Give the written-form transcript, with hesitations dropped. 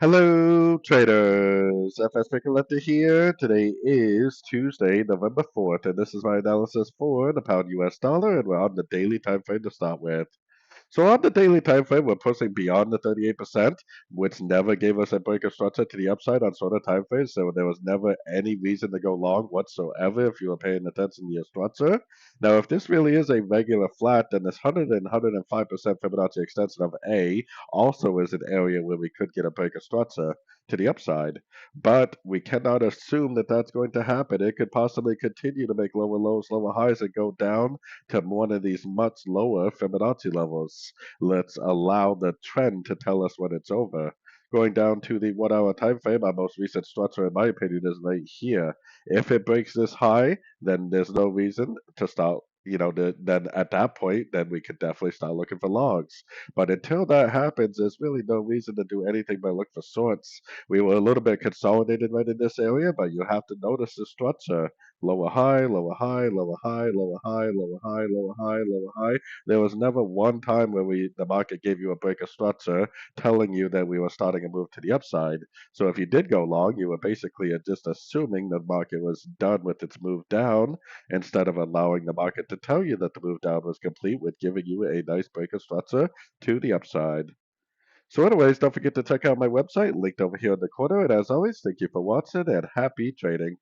Hello, traders. FX Pip Collector here. Today is Tuesday, November 4th, and this is my analysis for the pound US dollar, and we're on the daily time frame to start with. So on the daily time frame, we're pushing beyond the 38%, which never gave us a break of structure to the upside on shorter time frames. So there was never any reason to go long whatsoever if you were paying attention to your structure. Now, if this really is a regular flat, then this 105% Fibonacci extension of A also is an area where we could get a break of structure to the upside. But we cannot assume that that's going to happen. It could possibly continue to make lower lows, lower highs, and go down to one of these much lower Fibonacci levels. Let's allow the trend to tell us when it's over. Going down to the 1 hour time frame, our most recent structure, in my opinion, is right here. If it breaks this high, then there's no reason to start. Then at that point, then we could definitely start looking for logs. But until that happens, there's really no reason to do anything but look for shorts. We were a little bit consolidated right in this area, but you have to notice the structure. Lower high, lower high, lower high, lower high, lower high, lower high, lower high. There was never one time where the market gave you a break of structure telling you that we were starting a move to the upside. So if you did go long, you were basically just assuming the market was done with its move down instead of allowing the market to tell you that the move down was complete with giving you a nice break of structure to the upside. So anyways, don't forget to check out my website linked over here in the corner. And as always, thank you for watching and happy trading.